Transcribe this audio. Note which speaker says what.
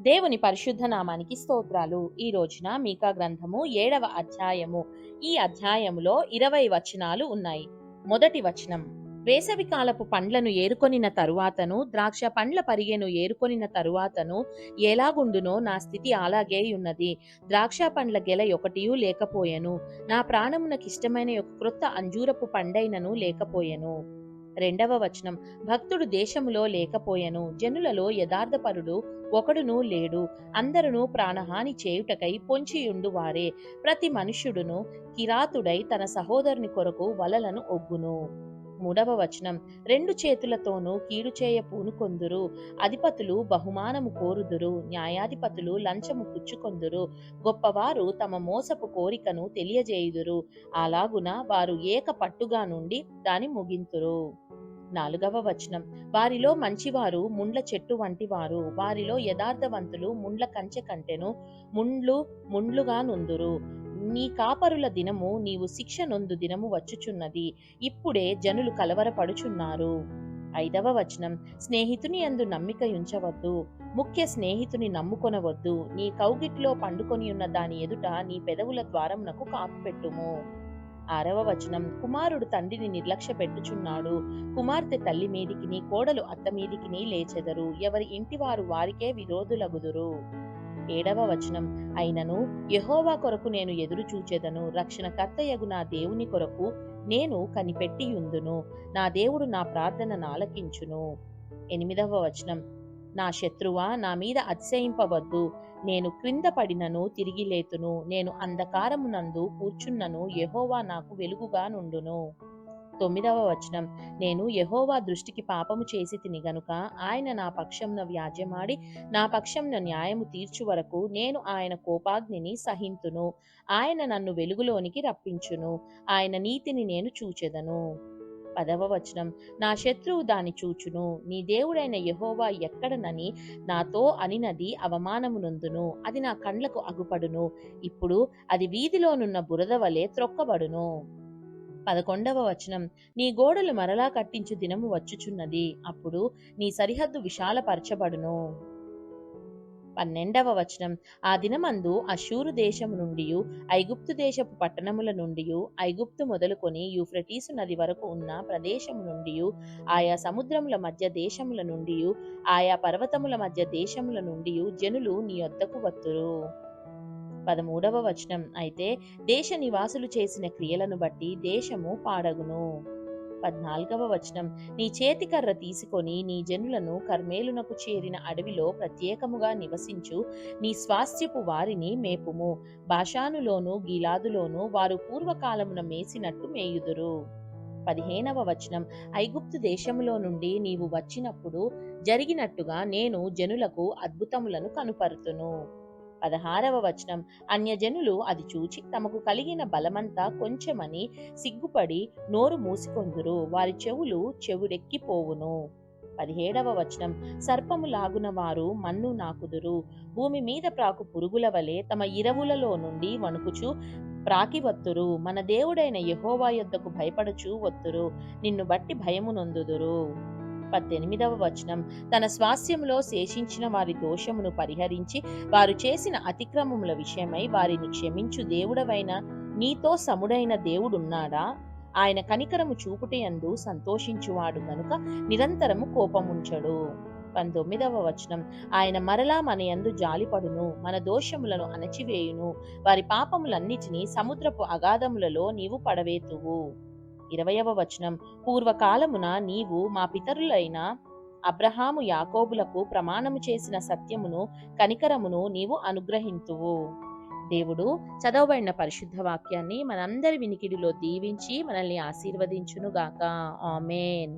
Speaker 1: దేవుని పరిశుద్ధ నామానికి స్తోత్రాలు. ఈ రోజున మీకా గ్రంథము 7వ అధ్యాయము. ఈ అధ్యాయములో 20 వచనాలు ఉన్నాయి. మొదటి వచనం: వేసవి కాలపు పండ్లను ఏరుకొనిన తరువాతను, ద్రాక్ష పండ్ల పరిగెను ఏరుకొనిన తరువాతను ఎలాగుండునో నా స్థితి అలాగేయున్నది. ద్రాక్ష పండ్ల గెల ఒకటియూ లేకపోయెను, నా ప్రాణమునకిష్టమైన ఒక క్రొత్త అంజూరపు పండైనను లేకపోయెను. రెండవ వచనం: భక్తుడు దేశములో లేకపోయెను, జనులలో యథార్థపరుడు ఒకడును లేడు, అందరును ప్రాణహాని చేయుటకై పొంచియుండు వారే. ప్రతి మనుష్యుడును కిరాతుడై తన సహోదరుని కొరకు వలలను ఒగ్గును. మూడవ వచనం: రెండు చేతులతోనూ కీడు చేయ పూనుకొందురు, అధిపతులు బహుమానము కోరుదురు, న్యాయాధిపతులు లంచము పుచ్చుకొందురు, గొప్పవారు తమ మోసపు కోరికను తెలియజేయుదురు, అలాగున వారు ఏక పట్టుగా నుండి దాని ముగింతురు. నాలుగవ వచనం: వారిలో మంచివారు ముండ్ల చెట్టు వంటి వారు, వారిలో యథార్థవంతులు ముండ్ల కంచె కంటెను ముండ్లుగా నుందురు. నీ కాపరుల దినము, నీవు శిక్ష నొందు దినము వచ్చుచున్నది, ఇప్పుడే జనులు కలవరపడుచున్నారు. ఐదవ వచనం: స్నేహితుని యందు నమ్మిక ఉంచవద్దు, ముఖ్య స్నేహితుని నమ్ముకొనవద్దు, నీ కౌగిట్లో పండుకొని ఉన్న దాని ఎదుట నీ పెదవుల ద్వారమునకు కాపు పెట్టుము. ఆరవ వచనం: కుమారుడు తండ్రిని నిర్లక్ష్య పెట్టుచున్నాడు, కుమార్తె తల్లి మీదికిని కోడలు అత్త మీదికిని లేచెదరు, ఎవరి ఇంటి వారు వారికే విరోధులగుదురు. ఏడవ వచనం: అయినను యెహోవా కొరకు నేను ఎదురు చూచెదను, రక్షణకర్తయగు నా దేవుని కొరకు నేను కనిపెట్టియుందును, నా దేవుడు నా ప్రార్థన ఆలకించును. ఎనిమిదవ వచనం: నా శత్రువా, నా మీద అతిశయింపవద్దు, నేను క్రింద పడినను తిరిగి లేతును, నేను అంధకారమునందు కూర్చున్నను, యెహోవా నాకు వెలుగుగా నుండును. తొమ్మిదవ వచనం: నేను యెహోవా దృష్టికి పాపము చేసి తిని గనుక ఆయన నా పక్షంన వ్యాజ్యమాడి నా పక్షంన న్యాయము తీర్చు వరకు నేను ఆయన కోపాగ్నిని సహింతును, ఆయన నన్ను వెలుగులోనికి రప్పించును, ఆయన నీతిని నేను చూచెదను. పదవ వచనం: నా శత్రువు దాని చూచును, నీ దేవుడైన యెహోవా ఎక్కడనని నాతో అనినది అవమానమునందును, అది నా కండ్లకు అగుపడును, ఇప్పుడు అది వీధిలోనున్న బురద వలె త్రొక్కబడును. 11వ వచనం: నీ గోడలు మరలా కట్టించు దినము వచ్చుచున్నది, అప్పుడు నీ సరిహద్దు విశాలపరచబడును. 12వ వచనం: ఆ దినమందు అష్షూరు దేశము నుండి, ఐగుప్తు దేశపు పట్టణముల నుండి, ఐగుప్తు మొదలుకొని యూఫ్రటీసు నది వరకు ఉన్న ప్రదేశము నుండి, ఆయా సముద్రముల మధ్య దేశముల నుండి, ఆయా పర్వతముల మధ్య దేశముల నుండి జనులు నీ యొద్దకు వత్తురు. 13వ వచనం: అయితే దేశ నివాసులు చేసిన క్రియలను బట్టి దేశము పాడగును. 14వ వచనం: నీ చేతికర్ర తీసుకొని నీ జనులను కర్మేలునకు చేరిన అడవిలో ప్రత్యేకముగా నివసించు నీ స్వాస్థ్యపు వారిని మేపుము, బాషానులోను గిలాదులోను వారు పూర్వకాలమున మేసినట్టు మేయుదురు. 15వ వచనం: ఐగుప్తు దేశములో నుండి నీవు వచ్చినప్పుడు జరిగినట్టుగా నేను జనులకు అద్భుతములను కనుపరుతును. 16వ వచనం: అన్యజనులు అది చూచి తమకు కలిగిన బలమంతా కొంచెమని సిగ్గుపడి నోరు మూసికొందురు, వారి చెవులు చెవుడెక్కిపోవును. 17వ వచనం: సర్పము లాగున వారు మన్ను నాకుదురు, భూమి మీద ప్రాకు పురుగుల వలె తమ ఇరవులలో నుండి వణుకుచు ప్రాకి వత్తురు, మన దేవుడైన యెహోవా యొద్దకు భయపడుచు వత్తురు, నిన్ను బట్టి భయము నొందుదురు. 18వ వచనం: తన స్వాస్థ్యములో శేషించిన వారి దోషమును పరిహరించి వారు చేసిన అతిక్రమముల విషయమై వారిని క్షమించు దేవుడవైన నీతో సముడైన దేవుడున్నాడా? ఆయన కనికరము చూపుటయందు సంతోషించువాడు గనుక నిరంతరము కోపముంచడు. 19వ వచనం: ఆయన మరలా మన యందు జాలిపడును, మన దోషములను అణచివేయును, వారి పాపములన్నిటినీ సముద్రపు అగాధములలో నీవు పడవేతువు. 20వ వచనం: పూర్వకాలమున నీవు మా పితరులైన అబ్రహాము యాకోబులకు ప్రమాణము చేసిన సత్యమును కనికరమును నీవు అనుగ్రహింతువు. దేవుడు చదవబడిన పరిశుద్ధ వాక్యాన్ని మనందరి వినికిడిలో దీవించి మనల్ని ఆశీర్వదించునుగాక. ఆమేన్.